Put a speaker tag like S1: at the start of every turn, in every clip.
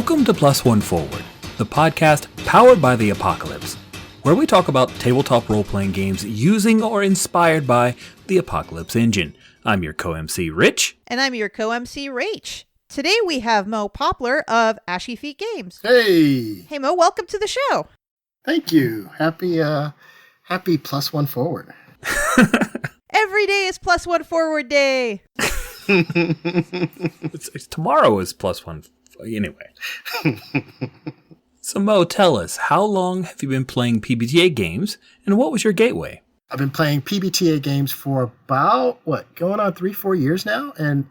S1: Welcome to Plus One Forward, the podcast powered by the Apocalypse, where we talk about tabletop role-playing games using or inspired by the Apocalypse engine. I'm your co-MC, Rich.
S2: And I'm your co-MC, Rach. Today we have Mo Poplar of Ashy Feet Games.
S3: Hey!
S2: Hey Mo, welcome to the show.
S3: Thank you. Happy Plus One Forward.
S2: Every day is Plus One Forward Day.
S1: Tomorrow is Plus One. Anyway. So Mo, tell us, how long have you been playing PBTA games, and what was your gateway?
S3: I've been playing PBTA games for about, going on 3-4 years now, and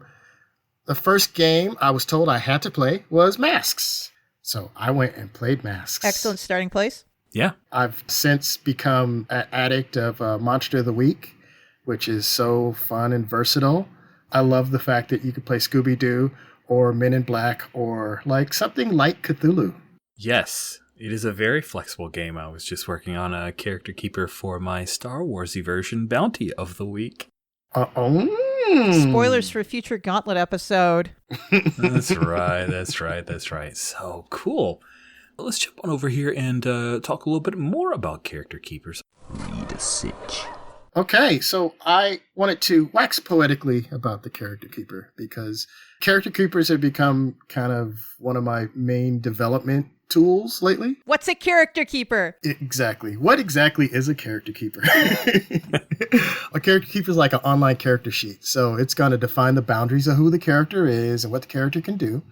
S3: the first game I was told I had to play was Masks. So I went and played Masks.
S2: Excellent starting place.
S1: Yeah.
S3: I've since become an addict of Monster of the Week, which is so fun and versatile. I love the fact that you can play Scooby-Doo or Men in Black or like something like Cthulhu. Yes.
S1: It is a very flexible game. I was just working on a character keeper for my Star Warsy version, Bounty of the Week.
S2: Spoilers for a future Gauntlet episode.
S1: That's right. So cool. Well, let's jump on over here and talk a little bit more about character keepers. Read a sitch.
S3: Okay, so I wanted to wax poetically about the character keeper because character keepers have become kind of one of my main development tools lately.
S2: What's a character keeper?
S3: Exactly. What exactly is a character keeper? A character keeper is like an online character sheet. So it's going to define the boundaries of who the character is and what the character can do.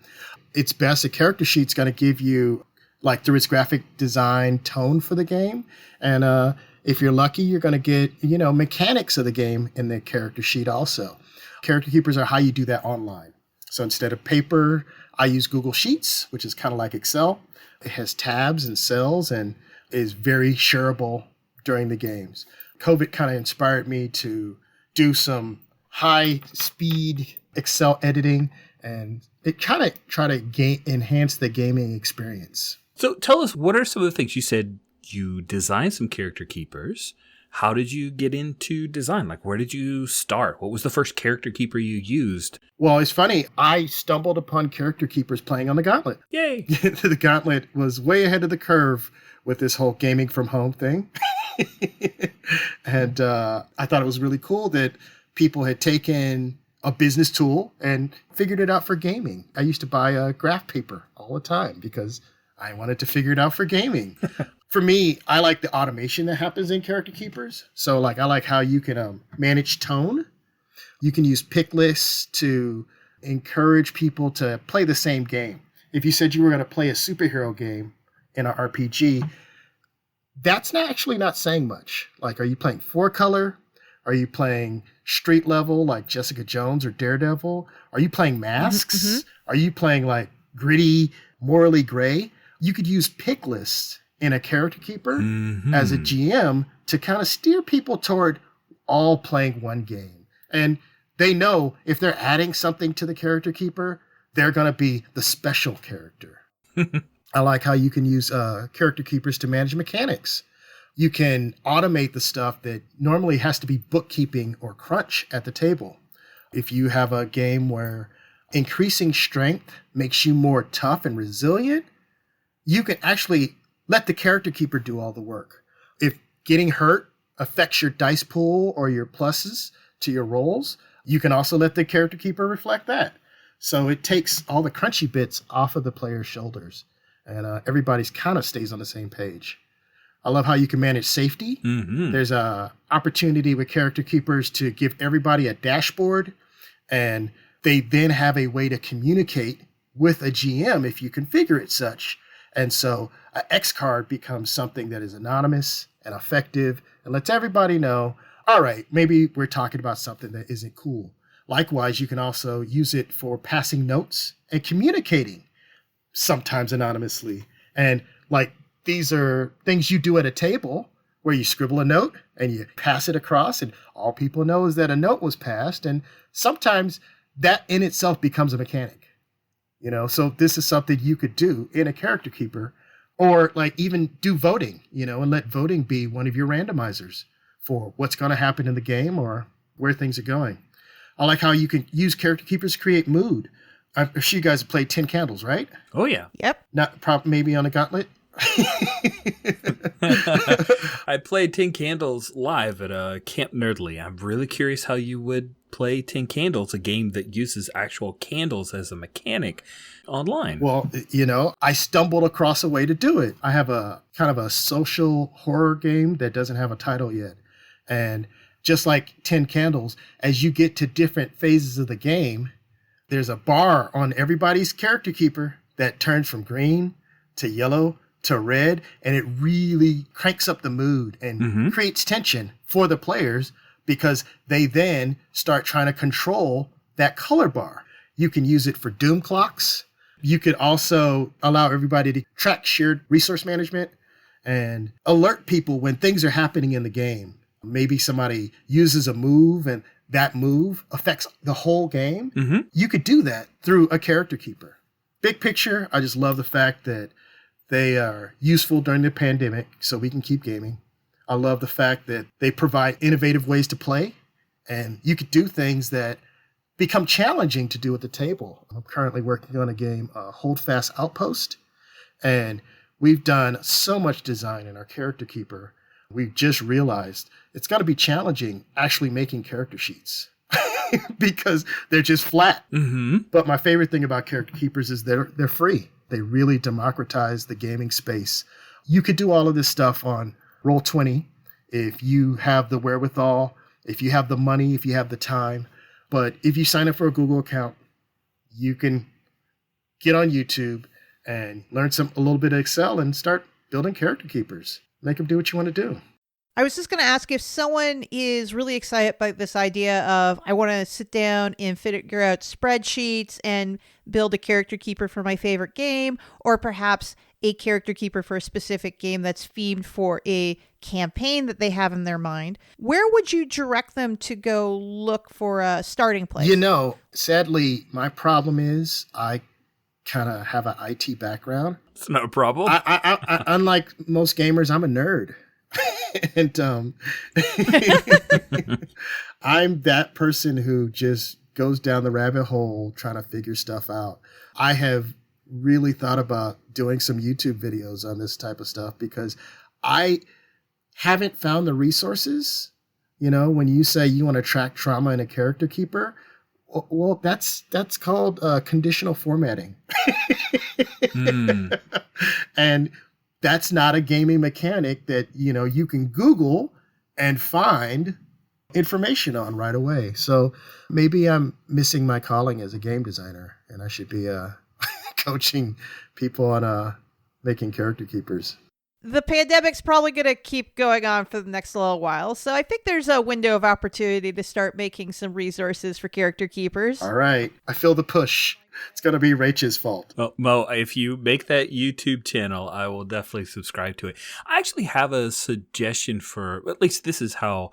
S3: It's best a character sheet's going to give you, like, through its graphic design, tone for the game. And if you're lucky, you're going to get, mechanics of the game in the character sheet also. Character keepers are how you do that online. So instead of paper, I use Google Sheets, which is kind of like Excel. It has tabs and cells and is very shareable during the games. COVID kind of inspired me to do some high-speed Excel editing, and it kind of try to enhance the gaming experience.
S1: So tell us, what are some of the things you said? You designed some character keepers. How did you get into design? Like, where did you start? What was the first character keeper you used?
S3: Well, it's funny. I stumbled upon character keepers playing on the Gauntlet.
S1: Yay!
S3: The Gauntlet was way ahead of the curve with this whole gaming from home thing. And I thought it was really cool that people had taken a business tool and figured it out for gaming. I used to buy graph paper all the time because I wanted to figure it out for gaming. For me, I like the automation that happens in character keepers. So I like how you can manage tone. You can use pick lists to encourage people to play the same game. If you said you were going to play a superhero game in an RPG, that's actually not saying much. Like, are you playing 4-color? Are you playing street level like Jessica Jones or Daredevil? Are you playing Masks? Mm-hmm. Are you playing like gritty, morally gray? You could use pick lists in a character keeper as a GM to kind of steer people toward all playing one game. And they know if they're adding something to the character keeper, they're going to be the special character. I like how you can use character keepers to manage mechanics. You can automate the stuff that normally has to be bookkeeping or crunch at the table. If you have a game where increasing strength makes you more tough and resilient, you can actually let the character keeper do all the work. If getting hurt affects your dice pool or your pluses to your rolls, you can also let the character keeper reflect that. So it takes all the crunchy bits off of the player's shoulders, and everybody's kind of stays on the same page. I love how you can manage safety. Mm-hmm. There's a opportunity with character keepers to give everybody a dashboard, and they then have a way to communicate with a GM if you configure it such. And so an X card becomes something that is anonymous and effective and lets everybody know, all right, maybe we're talking about something that isn't cool. Likewise, you can also use it for passing notes and communicating, sometimes anonymously. And like, these are things you do at a table where you scribble a note and you pass it across, and all people know is that a note was passed. And sometimes that in itself becomes a mechanic. So this is something you could do in a character keeper, or like even do voting, and let voting be one of your randomizers for what's going to happen in the game or where things are going. I like how you can use character keepers to create mood. I'm sure you guys have played 10 Candles, right?
S1: Oh, yeah.
S2: Yep.
S3: Not maybe on a gauntlet.
S1: I played 10 Candles live at Camp Nerdly. I'm really curious how you would play 10 Candles, a game that uses actual candles as a mechanic online.
S3: Well, I stumbled across a way to do it. I have a kind of a social horror game that doesn't have a title yet. And just like 10 Candles, as you get to different phases of the game, there's a bar on everybody's character keeper that turns from green to yellow to red, and it really cranks up the mood and creates tension for the players because they then start trying to control that color bar. You can use it for doom clocks. You could also allow everybody to track shared resource management and alert people when things are happening in the game. Maybe somebody uses a move and that move affects the whole game. You could do that through a character keeper. Big picture, I just love the fact that they are useful during the pandemic so we can keep gaming. I love the fact that they provide innovative ways to play, and you could do things that become challenging to do at the table. I'm currently working on a game, Hold Fast Outpost, and we've done so much design in our character keeper. We've just realized it's got to be challenging actually making character sheets because they're just flat. But my favorite thing about character keepers is they're free. They really democratize the gaming space. You could do all of this stuff on Roll20 if you have the wherewithal, if you have the money, if you have the time. But if you sign up for a Google account, you can get on YouTube and learn a little bit of Excel and start building character keepers. Make them do what you want to do.
S2: I was just going to ask if someone is really excited by this idea of, I want to sit down and figure out spreadsheets and build a character keeper for my favorite game, or perhaps a character keeper for a specific game that's themed for a campaign that they have in their mind. Where would you direct them to go look for a starting place?
S3: Sadly, my problem is I kind of have an IT background.
S1: It's no problem.
S3: I unlike most gamers, I'm a nerd. And I'm that person who just goes down the rabbit hole trying to figure stuff out. I have really thought about doing some YouTube videos on this type of stuff because I haven't found the resources. When you say you want to track trauma in a character keeper, well, that's called conditional formatting. And that's not a gaming mechanic that, you can Google and find information on right away. So maybe I'm missing my calling as a game designer, and I should be coaching people on making character keepers.
S2: The pandemic's probably going to keep going on for the next little while, so I think there's a window of opportunity to start making some resources for character keepers.
S3: All right. I feel the push. It's going to be Rachel's fault.
S1: Well, Mo, if you make that YouTube channel, I will definitely subscribe to it. I actually have a suggestion for, at least this is how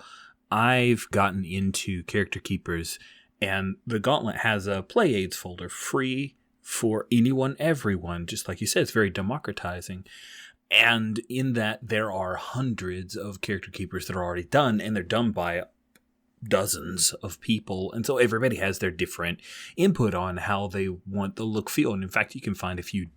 S1: I've gotten into character keepers, and the Gauntlet has a play aids folder free for anyone, everyone. Just like you said, it's very democratizing. And in that, there are hundreds of character keepers that are already done, and they're done by dozens of people. And so everybody has their different input on how they want the look, feel. And in fact, you can find a few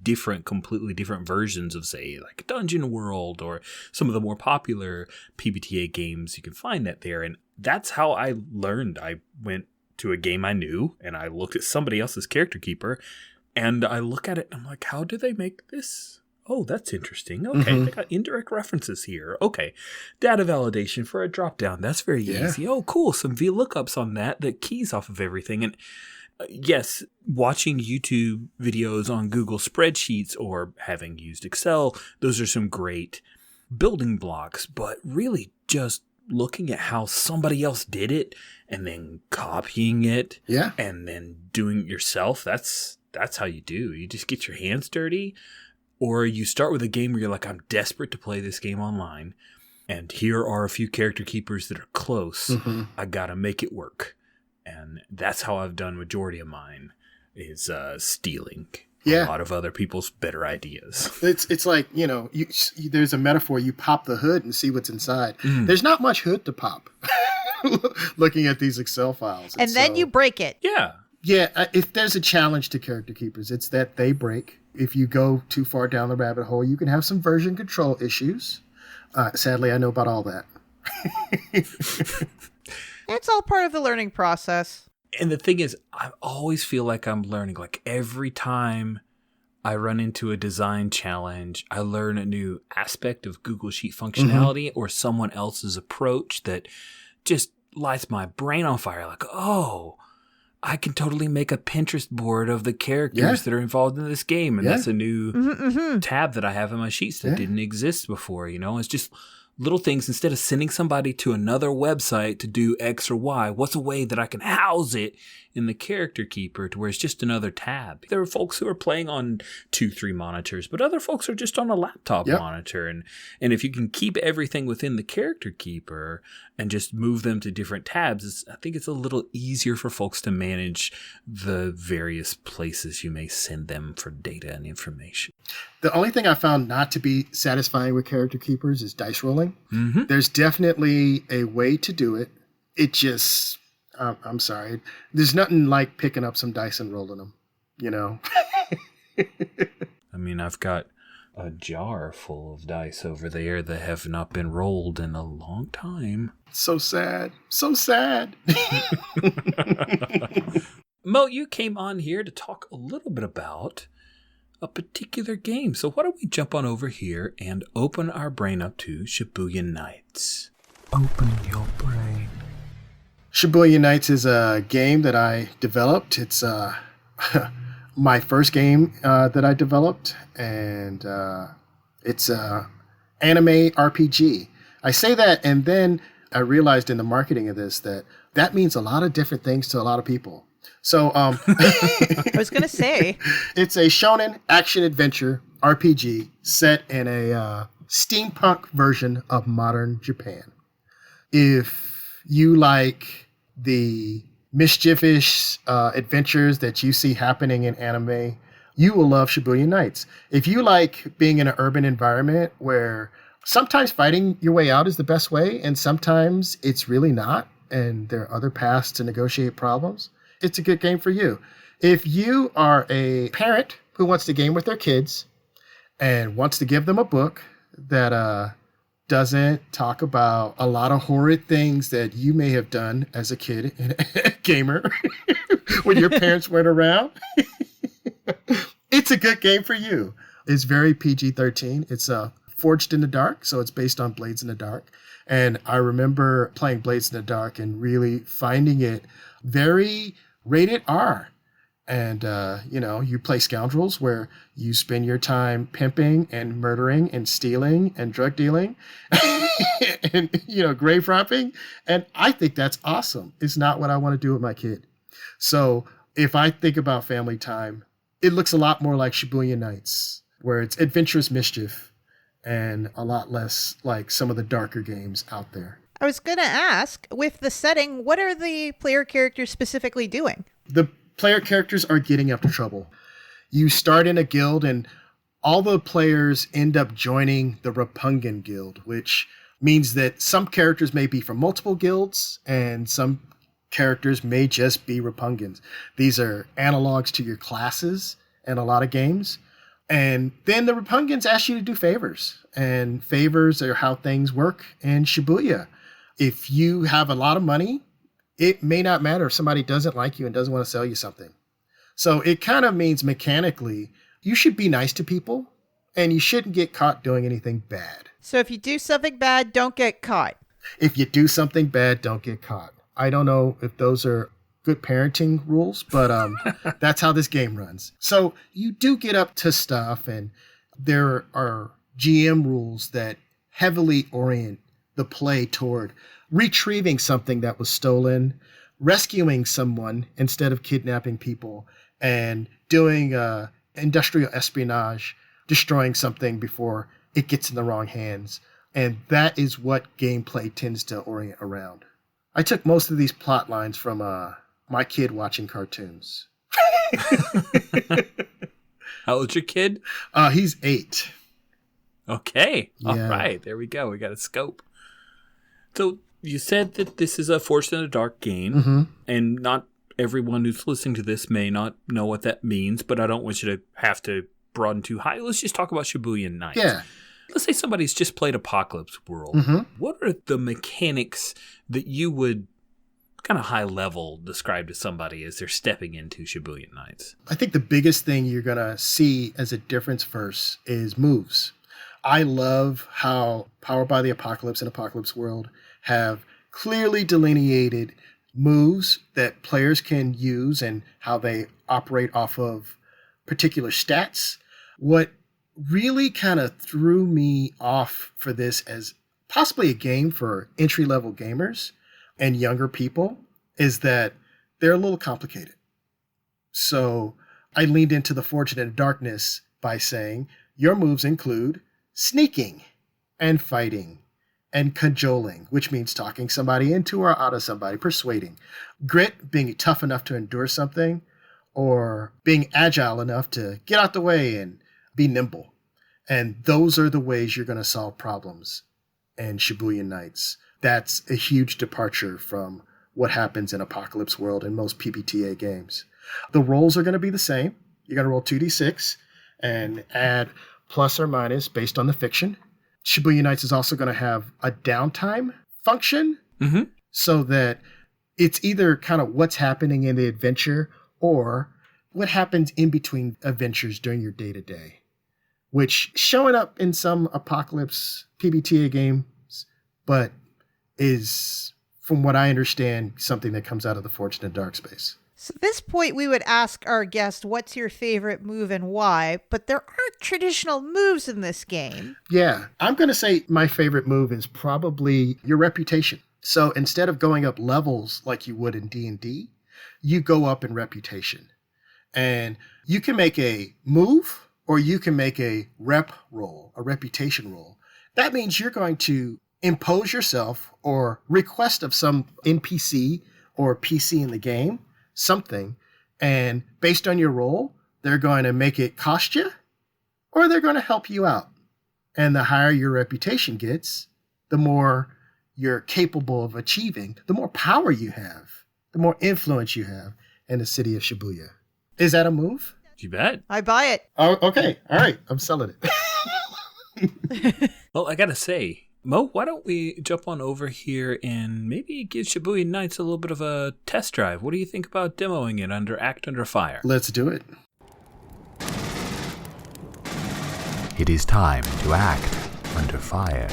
S1: completely different versions of, say, like Dungeon World or some of the more popular PBTA games. You can find that there. And that's how I learned. I went to a game I knew, and I looked at somebody else's character keeper, and I look at it, and I'm like, how do they make this? Oh, that's interesting. Okay, they got indirect references here. Okay, data validation for a dropdown. That's very easy. Oh, cool. Some VLOOKUPs on that keys off of everything. And yes, watching YouTube videos on Google spreadsheets or having used Excel, those are some great building blocks. But really just looking at how somebody else did it and then copying it and then doing it yourself, that's how you do. You just get your hands dirty. Or you start with a game where you're like, I'm desperate to play this game online, and here are a few character keepers that are close. I gotta make it work. And that's how I've done majority of mine, is stealing a lot of other people's better ideas.
S3: It's like, there's a metaphor. You pop the hood and see what's inside. There's not much hood to pop looking at these Excel files.
S2: And then you break it.
S1: Yeah.
S3: Yeah, if there's a challenge to character keepers, it's that they break. If you go too far down the rabbit hole, you can have some version control issues. Sadly, I know about all that.
S2: It's all part of the learning process.
S1: And the thing is, I always feel like I'm learning. Like every time I run into a design challenge, I learn a new aspect of Google Sheet functionality or someone else's approach that just lights my brain on fire. Like, oh, I can totally make a Pinterest board of the characters that are involved in this game. And that's a new tab that I have in my sheets that didn't exist before. You know, it's just little things. Instead of sending somebody to another website to do X or Y, what's a way that I can house it in the character keeper to where it's just another tab? There are folks who are playing on 2-3 monitors, but other folks are just on a laptop monitor. And if you can keep everything within the character keeper and just move them to different tabs, I think it's a little easier for folks to manage the various places you may send them for data and information.
S3: The only thing I found not to be satisfying with character keepers is dice rolling. Mm-hmm. There's definitely a way to do it. It just, I'm sorry. There's nothing like picking up some dice and rolling them, you know?
S1: I mean, I've got a jar full of dice over there that have not been rolled in a long time.
S3: So sad. So sad.
S1: Mo, you came on here to talk a little bit about a particular game. So why don't we jump on over here and open our brain up to Shibuya Knights. Open your brain.
S3: Shibuya Knights is a game that I developed. It's my first game that I developed, and it's a anime RPG. I say that, and then I realized in the marketing of this that means a lot of different things to a lot of people. So
S2: I was going to say.
S3: It's a shonen action-adventure RPG set in a steampunk version of modern Japan. If you like the mischievous adventures that you see happening in anime, you will love Shibuya Knights. If you like being in an urban environment where sometimes fighting your way out is the best way, and sometimes it's really not, and there are other paths to negotiate problems, it's a good game for you. If you are a parent who wants to game with their kids and wants to give them a book that doesn't talk about a lot of horrid things that you may have done as a kid and a gamer when your parents weren't around, it's a good game for you. It's very PG-13. It's Forged in the Dark, so it's based on Blades in the Dark. And I remember playing Blades in the Dark and really finding it very rated R. And, you play scoundrels where you spend your time pimping and murdering and stealing and drug dealing and, grave robbing. And I think that's awesome. It's not what I want to do with my kid. So if I think about family time, it looks a lot more like Shibuya Knights, where it's adventurous mischief and a lot less like some of the darker games out there.
S2: I was going to ask, with the setting, what are the player characters specifically doing?
S3: The player characters are getting after trouble. You start in a guild and all the players end up joining the Roppongan Guild, which means that some characters may be from multiple guilds and some characters may just be Roppongans. These are analogs to your classes in a lot of games. And then the Roppongans ask you to do favors, and favors are how things work in Shibuya. If you have a lot of money, it may not matter if somebody doesn't like you and doesn't want to sell you something. So it kind of means mechanically, you should be nice to people and you shouldn't get caught doing anything bad.
S2: So if you do something bad, don't get caught.
S3: If you do something bad, don't get caught. I don't know if those are good parenting rules, but that's how this game runs. So you do get up to stuff, and there are GM rules that heavily orient the play toward retrieving something that was stolen, rescuing someone instead of kidnapping people, and doing industrial espionage, destroying something before it gets in the wrong hands. And that is what gameplay tends to orient around. I took most of these plot lines from my kid watching cartoons.
S1: How old's your kid?
S3: He's 8.
S1: Okay.
S3: Yeah.
S1: All right. There we go. We got a scope. So you said that this is a Forged in the Dark game, and not everyone who's listening to this may not know what that means, but I don't want you to have to broaden too high. Let's just talk about Shibuyan Knights.
S3: Yeah.
S1: Let's say somebody's just played Apocalypse World.
S3: Mm-hmm.
S1: What are the mechanics that you would kind of high level describe to somebody as they're stepping into Shibuyan Knights?
S3: I think the biggest thing you're going to see as a difference first is moves. I love how Powered by the Apocalypse and Apocalypse World have clearly delineated moves that players can use and how they operate off of particular stats. What really kind of threw me off for this as possibly a game for entry-level gamers and younger people is that they're a little complicated. So I leaned into the Fortunate Darkness by saying your moves include sneaking and fighting and cajoling, which means talking somebody into or out of somebody, persuading. Grit, being tough enough to endure something, or being agile enough to get out the way and be nimble. And those are the ways you're going to solve problems in Shibuya Knights. That's a huge departure from what happens in Apocalypse World and most PBTA games. The rolls are going to be the same. You're going to roll 2d6 and add plus or minus based on the fiction. Shibuya Knights is also going to have a downtime function so that it's either kind of what's happening in the adventure or what happens in between adventures during your day-to-day, which showing up in some Apocalypse PBTA games, but is, from what I understand, something that comes out of the Fortunate Dark space.
S2: So at this point, we would ask our guest, what's your favorite move and why? But there aren't traditional moves in this game.
S3: Yeah, I'm going to say my favorite move is probably your reputation. So instead of going up levels like you would in D&D, you go up in reputation. And you can make a move or you can make a rep roll, a reputation roll. That means you're going to impose yourself or request of some NPC or PC in the game something, and based on your role, they're going to make it cost you or they're going to help you out. And the higher your reputation gets, the more you're capable of achieving, the more power you have, the more influence you have in the city of Shibuya. Is that a move?
S1: You bet.
S2: I buy it.
S3: Oh, okay. All right. I'm selling it.
S1: Well, I gotta say, Mo, why don't we jump on over here and maybe give Shibuya Knights a little bit of a test drive? What do you think about demoing it under Act Under Fire?
S3: Let's do it.
S4: It is time to act under fire.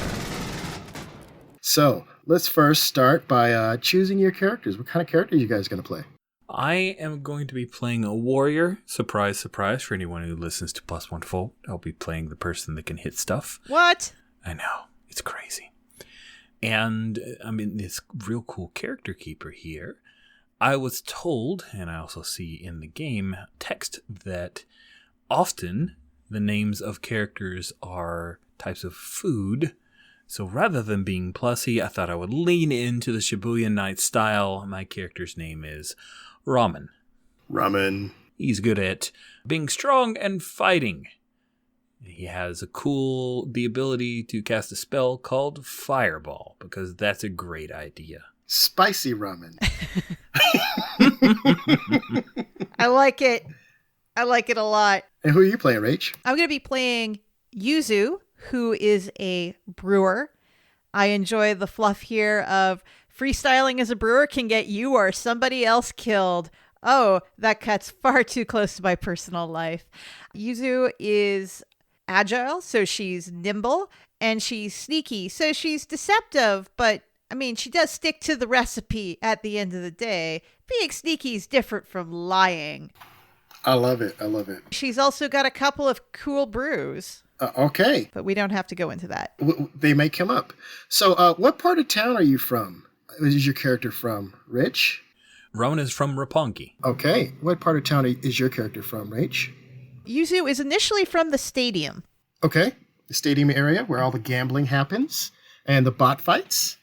S3: So let's first start by choosing your characters. What kind of characters are you guys going to play?
S1: I am going to be playing a warrior. Surprise, surprise for anyone who listens to Plus One Folk. I'll be playing the person that can hit stuff.
S2: What?
S1: I know. It's crazy. And I'm in this real cool character keeper here. I was told, and I also see in the game text, that often the names of characters are types of food. So rather than being plussy, I thought I would lean into the Shibuya Knight style. My character's name is Ramen.
S3: Ramen.
S1: He's good at being strong and fighting. He has the ability to cast a spell called Fireball, because that's a great idea.
S3: Spicy ramen.
S2: I like it. I like it a lot.
S3: And who are you playing, Rach?
S2: I'm going to be playing Yuzu, who is a brewer. I enjoy the fluff here of freestyling as a brewer can get you or somebody else killed. Oh, that cuts far too close to my personal life. Yuzu is agile, so she's nimble, and she's sneaky, so she's deceptive, but I mean, she does stick to the recipe at the end of the day. Being sneaky is different from lying.
S3: I love it. I love it.
S2: She's also got a couple of cool brews.
S3: Okay.
S2: But we don't have to go into that.
S3: They may come up. So what part of town are you from? Is your character from, Rich?
S1: Rowan is from Roppongi.
S3: Okay. What part of town is your character from, Rach?
S2: Yuzu is initially from the stadium.
S3: Okay. The stadium area where all the gambling happens and the bot fights.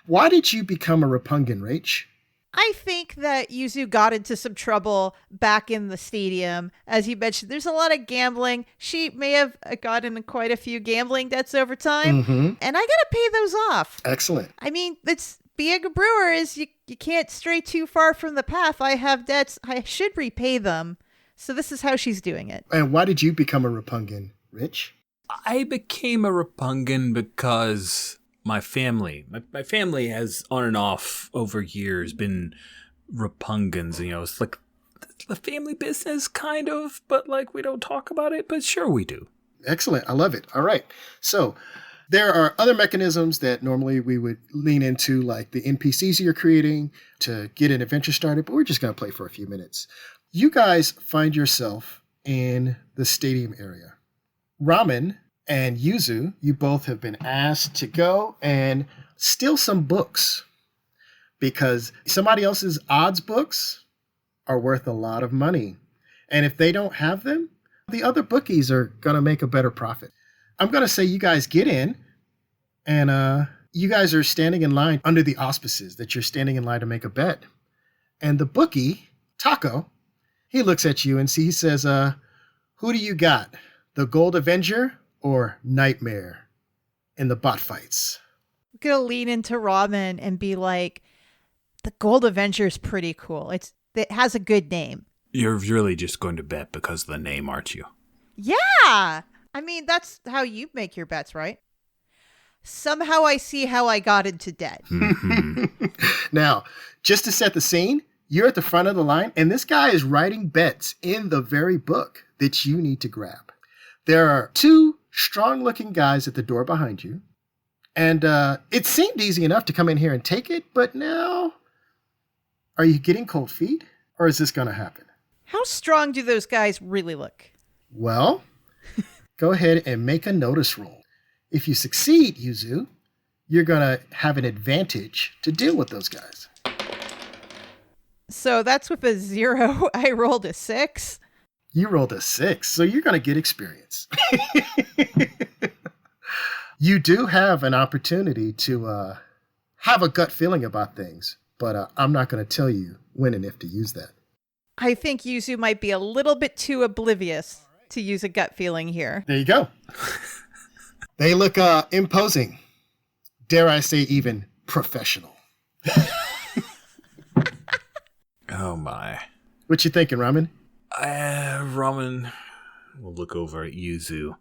S3: Why did you become a Roppongan, Rach?
S2: I think that Yuzu got into some trouble back in the stadium. As you mentioned, there's a lot of gambling. She may have gotten quite a few gambling debts over time, and I got to pay those off.
S3: Excellent.
S2: I mean, it's being a brewer is you can't stray too far from the path. I have debts. I should repay them. So this is how she's doing it.
S3: And why did you become a Rapungan, Rich?
S1: I became a Rapungan because my family has on and off over years been Rapungans. You know, it's like the family business kind of, but like we don't talk about it, but sure we do.
S3: Excellent. I love it. All right. So there are other mechanisms that normally we would lean into, like the NPCs you're creating to get an adventure started, but we're just going to play for a few minutes. You guys find yourself in the stadium area. Ramen and Yuzu, you both have been asked to go and steal some books because somebody else's odds books are worth a lot of money. And if they don't have them, the other bookies are going to make a better profit. I'm going to say you guys get in and you guys are standing in line under the auspices that you're standing in line to make a bet. And the bookie, Taco, he looks at you and he says, who do you got? The Gold Avenger or Nightmare in the bot fights?
S2: I'm going to lean into Ramen and be like, the Gold Avenger is pretty cool. It has a good name.
S1: You're really just going to bet because of the name, aren't you?
S2: Yeah. I mean, that's how you make your bets, right? Somehow I see how I got into debt.
S3: Now, just to set the scene, you're at the front of the line, and this guy is writing bets in the very book that you need to grab. There are two strong-looking guys at the door behind you, and it seemed easy enough to come in here and take it, but now, are you getting cold feet, or is this going to happen?
S2: How strong do those guys really look?
S3: Well, go ahead and make a notice roll. If you succeed, Yuzu, you're going to have an advantage to deal with those guys.
S2: So that's with a 0. I rolled a 6.
S3: You rolled a 6, so you're going to get experience. You do have an opportunity to have a gut feeling about things, but I'm not going to tell you when and if to use that.
S2: I think Yuzu might be a little bit too oblivious to use a gut feeling here.
S3: There you go. They look imposing. Dare I say even professional.
S1: Oh my.
S3: What you thinking, Ramen?
S1: Ramen will look over at Yuzu.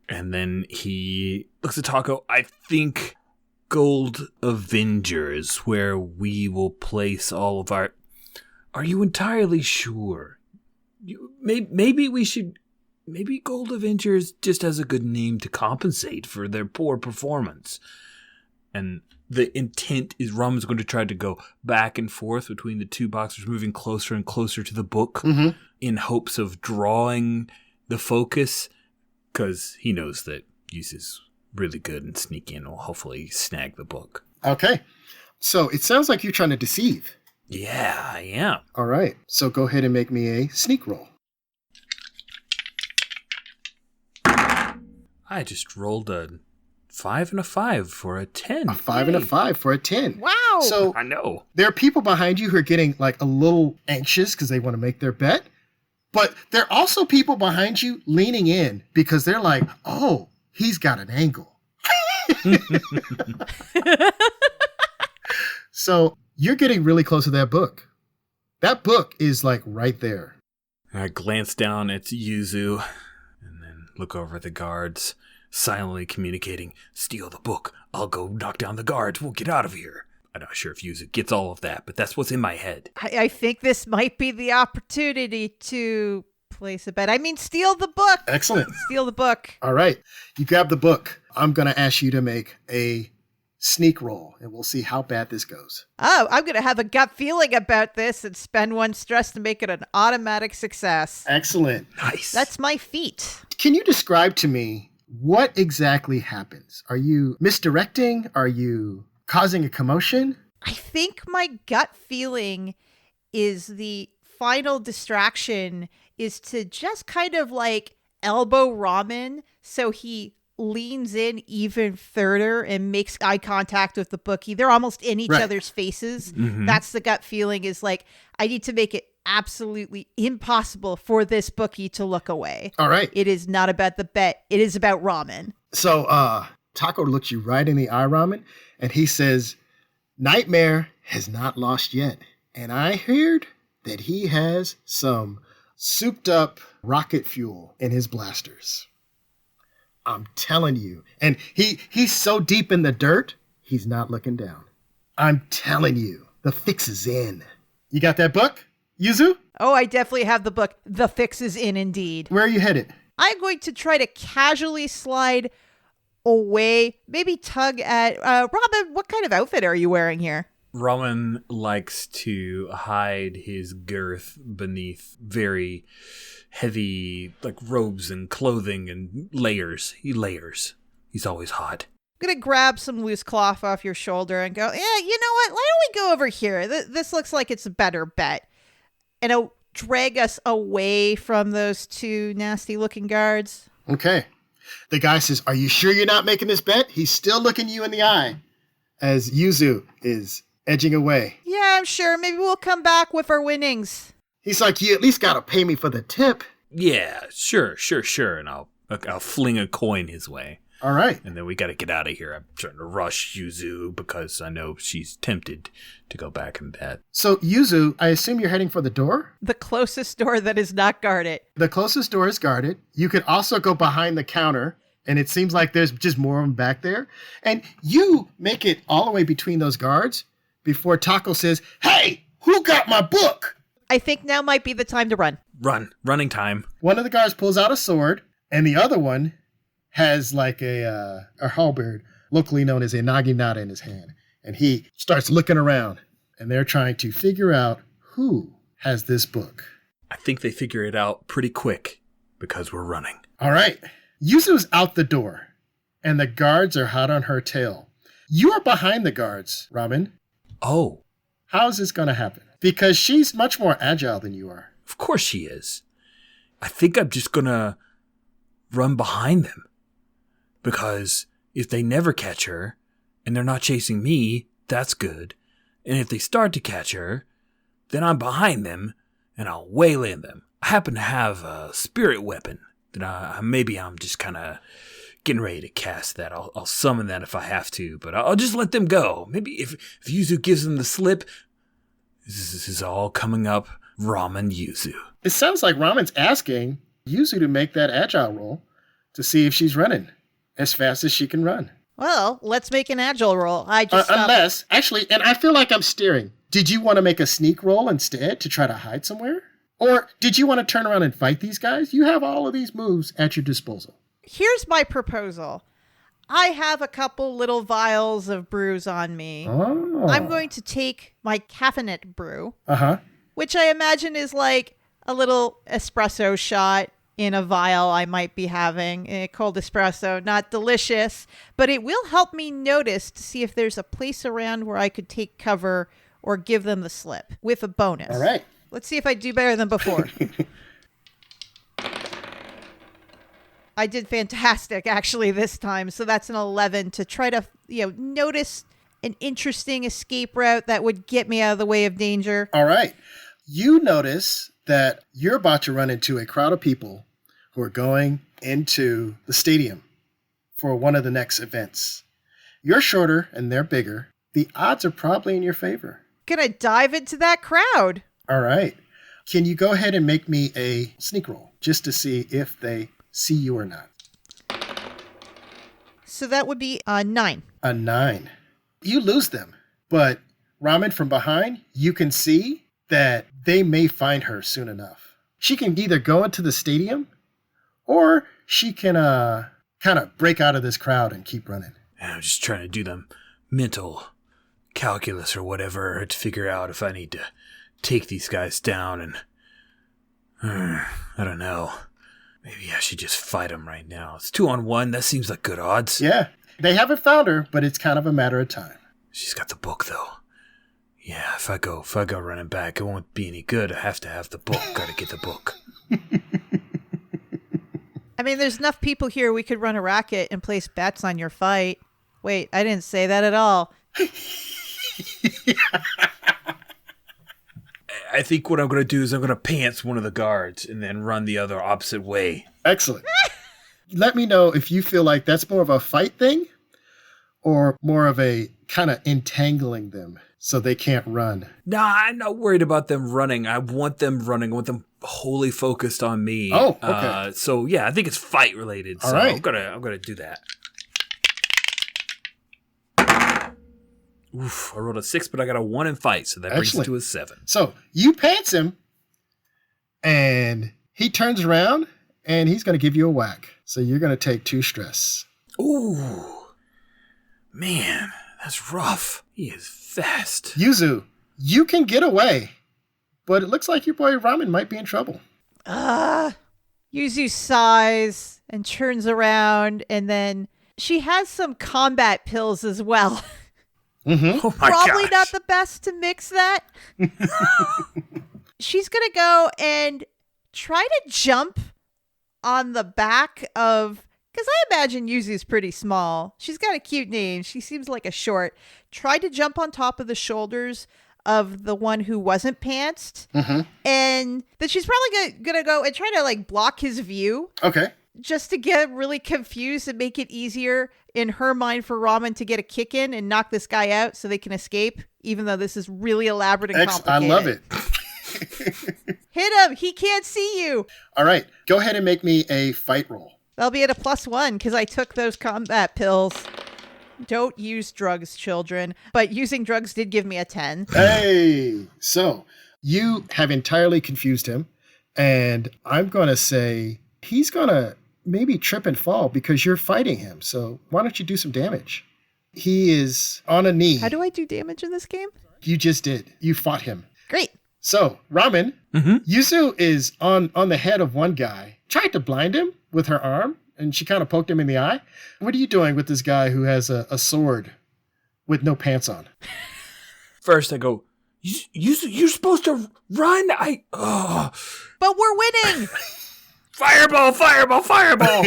S1: And then he looks at Taco. I think Gold Avenger is where we will place all of our... Are you entirely sure? Maybe we should... Maybe Gold Avengers just has a good name to compensate for their poor performance. And the intent is Ramen's going to try to go back and forth between the two boxers, moving closer and closer to the book in hopes of drawing the focus, because he knows that Yuzu's really good and sneaky and will hopefully snag the book.
S3: Okay. So it sounds like you're trying to deceive.
S1: Yeah, I am.
S3: All right. So go ahead and make me a sneak roll.
S1: I just rolled a 5 and a 5 for a 10.
S3: A 5 and a 5 for a 10.
S2: Wow.
S3: So
S1: I know.
S3: there are people behind you who are getting like a little anxious because they want to make their bet. But there are also people behind you leaning in because they're like, oh, he's got an angle. So you're getting really close to that book. That book is like right there.
S1: I glance down at Yuzu and then look over at the guards, silently communicating, steal the book. I'll go knock down the guards. We'll get out of here. I'm not sure if Yuzu gets all of that, but that's what's in my head.
S2: I think this might be the opportunity to place a bet. I mean, steal the book.
S3: Excellent.
S2: Steal the book.
S3: All right. You grab the book. I'm going to ask you to make a sneak roll, and we'll see how bad this goes.
S2: Oh, I'm going to have a gut feeling about this and spend 1 stress to make it an automatic success.
S3: Excellent.
S1: Nice.
S2: That's my feat.
S3: Can you describe to me what exactly happens? Are you misdirecting? Are you causing a commotion?
S2: I think my gut feeling is the final distraction is to just kind of like elbow Ramen so he leans in even further and makes eye contact with the bookie. They're almost in each other's faces.
S1: Mm-hmm.
S2: That's the gut feeling, is like, I need to make it absolutely impossible for this bookie to look away.
S3: All right.
S2: It is not about the bet. It is about Ramen.
S3: So Taco looks you right in the eye, Ramen, and he says, Nightmare has not lost yet. And I heard that he has some souped up rocket fuel in his blasters. I'm telling you. And he's so deep in the dirt, he's not looking down. I'm telling you, the fix is in. You got that book, Yuzu?
S2: Oh, I definitely have the book. The fix is in indeed.
S3: Where are you headed?
S2: I'm going to try to casually slide away, maybe tug at... Robin, what kind of outfit are you wearing here?
S1: Ramen likes to hide his girth beneath very heavy, like, robes and clothing and layers. He layers. He's always hot.
S2: I'm going to grab some loose cloth off your shoulder and go, yeah, you know what? Why don't we go over here? This looks like it's a better bet. And I'll drag us away from those two nasty-looking guards.
S3: Okay. The guy says, are you sure you're not making this bet? He's still looking you in the eye as Yuzu is edging away.
S2: Yeah, I'm sure. Maybe we'll come back with our winnings.
S3: He's like, you at least got to pay me for the tip.
S1: Yeah, sure. And I'll fling a coin his way.
S3: All right.
S1: And then we got to get out of here. I'm trying to rush Yuzu because I know she's tempted to go back and bet.
S3: So, Yuzu, I assume you're heading for the door?
S2: The closest door that is not guarded.
S3: The closest door is guarded. You could also go behind the counter, and it seems like there's just more of them back there. And you make it all the way between those guards before Taco says, hey, who got my book?
S2: I think now might be the time to run.
S1: Running time.
S3: One of the guards pulls out a sword, and the other one has like a halberd, locally known as a naginata, in his hand. And he starts looking around, and they're trying to figure out who has this book.
S1: I think they figure it out pretty quick because we're running.
S3: All right. Yuzu's out the door, and the guards are hot on her tail. You are behind the guards, Ramen.
S1: Oh.
S3: How is this going to happen? Because she's much more agile than you are.
S1: Of course she is. I think I'm just going to run behind them. Because if they never catch her, and they're not chasing me, that's good. And if they start to catch her, then I'm behind them, and I'll waylay them. I happen to have a spirit weapon that maybe I'm just kind of getting ready to cast that. I'll summon that if I have to, but I'll just let them go. Maybe if Yuzu gives them the slip, this is all coming up Ramen Yuzu.
S3: It sounds like Ramen's asking Yuzu to make that agile roll to see if she's running as fast as she can run.
S2: Well, let's make an agile roll.
S3: Unless, actually, and I feel like I'm steering. Did you want to make a sneak roll instead to try to hide somewhere? Or did you want to turn around and fight these guys? You have all of these moves at your disposal.
S2: Here's my proposal. I have a couple little vials of brews on me.
S3: Oh.
S2: I'm going to take my caffeinate brew,
S3: Uh-huh.
S2: which I imagine is like a little espresso shot in a vial I might be having. A cold espresso, not delicious, but it will help me notice to see if there's a place around where I could take cover or give them the slip with a bonus.
S3: All right.
S2: Let's see if I do better than before. I did fantastic, actually, this time. So that's an 11 to try to, notice an interesting escape route that would get me out of the way of danger.
S3: All right. You notice that you're about to run into a crowd of people who are going into the stadium for one of the next events. You're shorter and they're bigger. The odds are probably in your favor.
S2: Gonna dive into that crowd.
S3: All right. Can you go ahead and make me a sneak roll just to see if they see you or not?
S2: So that would be a 9.
S3: A 9. You lose them, but Ramen, from behind, you can see that they may find her soon enough. She can either go into the stadium or she can kind of break out of this crowd and keep running.
S1: I'm just trying to do the mental calculus or whatever to figure out if I need to take these guys down and I don't know. Maybe I should just fight them right now. It's 2-on-1. That seems like good odds.
S3: Yeah. They haven't found her, but it's kind of a matter of time.
S1: She's got the book, though. Yeah, if I go running back, it won't be any good. I have to have the book. Gotta get the book.
S2: I mean, there's enough people here we could run a racket and place bets on your fight. Wait, I didn't say that at all.
S1: I think what I'm going to do is I'm going to pants one of the guards and then run the other opposite way.
S3: Excellent. Let me know if you feel like that's more of a fight thing or more of a kind of entangling them so they can't run.
S1: Nah, I'm not worried about them running. I want them running. I want them wholly focused on me.
S3: Oh, okay.
S1: So yeah, I think it's fight related.
S3: All
S1: so
S3: right.
S1: I'm gonna do that. Oof, I rolled a 6, but I got a 1 in fight, so that brings it to a 7.
S3: So you pants him, and he turns around, and he's going to give you a whack. So you're going to take 2 stress.
S1: Ooh, man, that's rough. He is fast.
S3: Yuzu, you can get away, but it looks like your boy Ramen might be in trouble.
S2: Yuzu sighs and turns around, and then she has some combat pills as well.
S3: Mm-hmm.
S1: Oh my
S2: Probably
S1: gosh.
S2: not the best to mix that. She's going to go and try to jump on the back of, because I imagine Yuzu's pretty small. She's got a cute name. She seems like a short. Try to jump on top of the shoulders of the one who wasn't pantsed.
S3: Mm-hmm.
S2: And then she's probably going to go and try to like block his view.
S3: Okay.
S2: Just to get really confused and make it easier in her mind for Ramen to get a kick in and knock this guy out so they can escape, even though this is really elaborate and complicated.
S3: I love it.
S2: Hit him. He can't see you.
S3: All right. Go ahead and make me a fight roll.
S2: That'll be at a +1 because I took those combat pills. Don't use drugs, children. But using drugs did give me a 10.
S3: Hey. So you have entirely confused him. And I'm going to say he's going to maybe trip and fall because you're fighting him. So why don't you do some damage? He is on a knee.
S2: How do I do damage in this game?
S3: You just did. You fought him.
S2: Great.
S3: So, Ramen,
S1: Mm-hmm.
S3: Yuzu is on the head of one guy, tried to blind him with her arm, and she kind of poked him in the eye. What are you doing with this guy who has a sword with no pants on?
S1: First, I go, you're supposed to run.
S2: But we're winning.
S1: Fireball, fireball, fireball.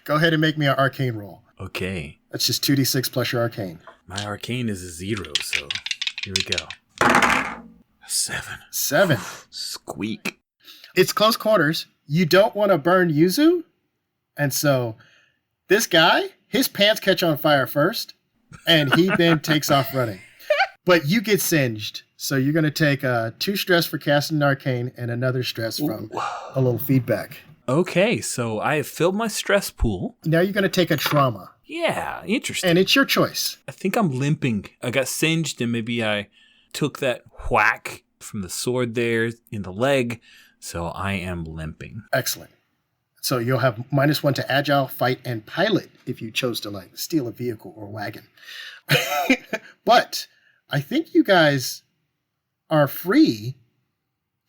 S3: Go ahead and make me an arcane roll.
S1: Okay.
S3: That's just 2d6 plus your arcane.
S1: My arcane is a 0, so here we go. A 7.
S3: 7.
S1: Squeak.
S3: It's close quarters. You don't want to burn Yuzu. And so this guy, his pants catch on fire first, and he then takes off running. But you get singed. So you're going to take 2 stress for casting an arcane and another stress from a little feedback.
S1: Okay, so I have filled my stress pool.
S3: Now you're going to take a trauma.
S1: Yeah, interesting.
S3: And it's your choice.
S1: I think I'm limping. I got singed and maybe I took that whack from the sword there in the leg. So I am limping.
S3: Excellent. So you'll have -1 to agile, fight, and pilot if you chose to like steal a vehicle or wagon. But I think you guys are free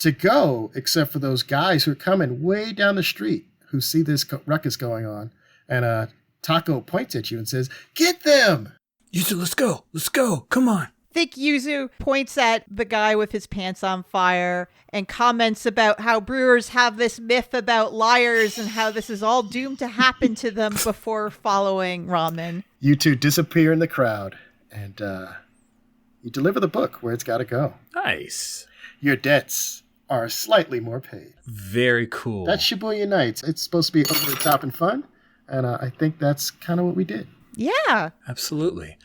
S3: to go except for those guys who are coming way down the street who see this ruckus going on. And Taco points at you and says, "Get them!"
S1: Yuzu, let's go. Let's go. Come on.
S2: Thick Yuzu points at the guy with his pants on fire and comments about how brewers have this myth about liars and how this is all doomed to happen to them before following Ramen.
S3: You two disappear in the crowd, and you deliver the book where it's got to go.
S1: Nice.
S3: Your debts are slightly more paid.
S1: Very cool.
S3: That's Shibuya Knights. It's supposed to be over the top and fun, and I think that's kind of what we did.
S2: Yeah.
S1: Absolutely.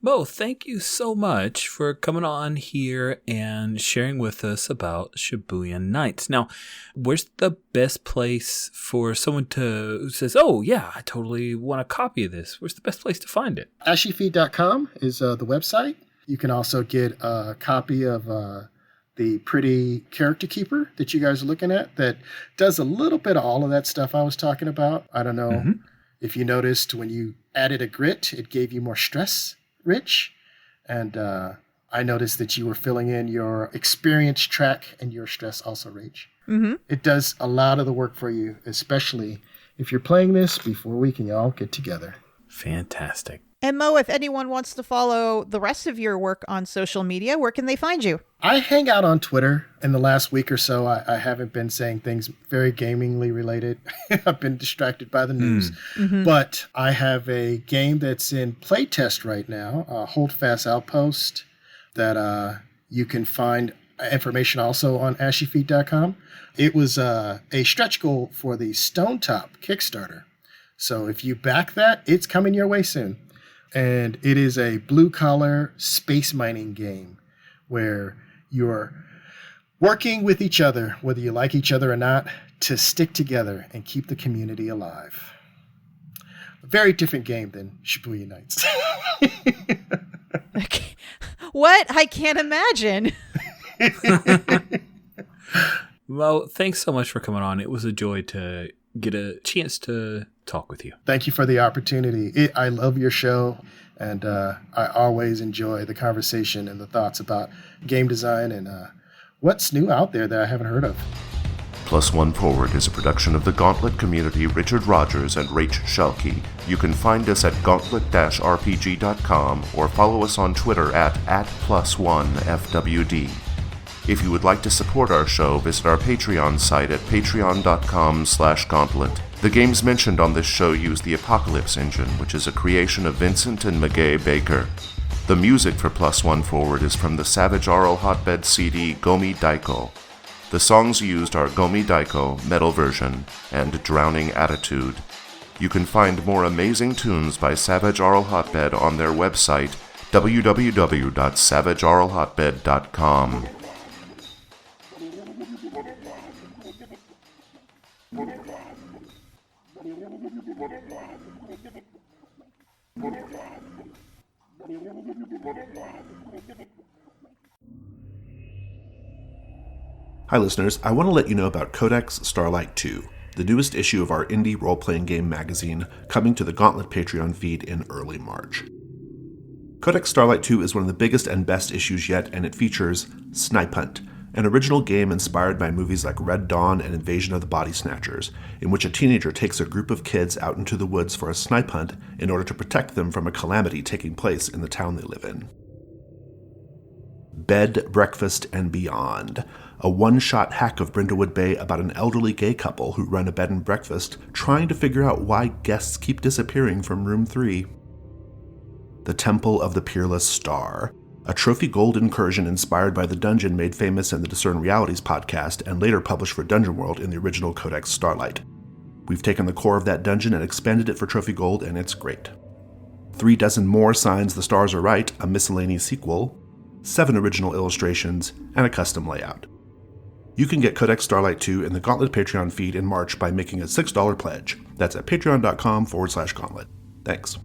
S1: Mo, thank you so much for coming on here and sharing with us about Shibuyan Knights. Now, where's the best place for someone who says, oh, yeah, I totally want a copy of this? Where's the best place to find it?
S3: Ashifeed.com is the website. You can also get a copy of the pretty character keeper that you guys are looking at that does a little bit of all of that stuff I was talking about. I don't know if you noticed when you added a grit, it gave you more stress. Rich, and I noticed that you were filling in your experience track and your stress also rage.
S2: Mm-hmm.
S3: It does a lot of the work for you, especially if you're playing this before we can all get together.
S1: Fantastic.
S2: And Mo, if anyone wants to follow the rest of your work on social media, where can they find you?
S3: I hang out on Twitter. In the last week or so, I haven't been saying things very gamingly related. I've been distracted by the news.
S2: Mm-hmm.
S3: But I have a game that's in playtest right now, Hold Fast Outpost, that you can find information also on ashifeed.com. It was a stretch goal for the Stone Top Kickstarter. So if you back that, it's coming your way soon. And it is a blue-collar space mining game where you're working with each other, whether you like each other or not, to stick together and keep the community alive. A very different game than Shibuya Knights.
S2: Okay. What? I can't imagine.
S1: Well, thanks so much for coming on. It was a joy to get a chance to talk with you.
S3: Thank you for the opportunity. I love your show, and I always enjoy the conversation and the thoughts about game design and what's new out there that I haven't heard of.
S5: Plus One Forward is a production of the Gauntlet community, Richard Rogers and Rach Shelkey. You can find us at gauntlet-rpg.com or follow us on Twitter at +1FWD. If you would like to support our show, visit our Patreon site at patreon.com/gauntlet. The games mentioned on this show use the Apocalypse engine, which is a creation of Vincent and Magay Baker. The music for Plus One Forward is from the Savage Aural Hotbed CD Gomi Daiko. The songs used are Gomi Daiko, Metal Version, and Drowning Attitude. You can find more amazing tunes by Savage Aural Hotbed on their website, www.savageauralhotbed.com.
S6: Hi listeners, I want to let you know about Codex Starlight 2, the newest issue of our indie role-playing game magazine, coming to the Gauntlet Patreon feed in early March. Codex Starlight 2 is one of the biggest and best issues yet, and it features Snipe Hunt, an original game inspired by movies like Red Dawn and Invasion of the Body Snatchers, in which a teenager takes a group of kids out into the woods for a snipe hunt in order to protect them from a calamity taking place in the town they live in. Bed, Breakfast, and Beyond, a one-shot hack of Brindlewood Bay about an elderly gay couple who run a bed and breakfast trying to figure out why guests keep disappearing from room 3. The Temple of the Peerless Star, a trophy gold incursion inspired by the dungeon made famous in the Discern Realities podcast and later published for Dungeon World in the original Codex Starlight. We've taken the core of that dungeon and expanded it for trophy gold, and it's great. 3 dozen more signs the stars are right, a miscellaneous sequel, 7 original illustrations, and a custom layout. You can get Codex Starlight 2 in the Gauntlet Patreon feed in March by making a $6 pledge. That's at patreon.com/gauntlet. Thanks.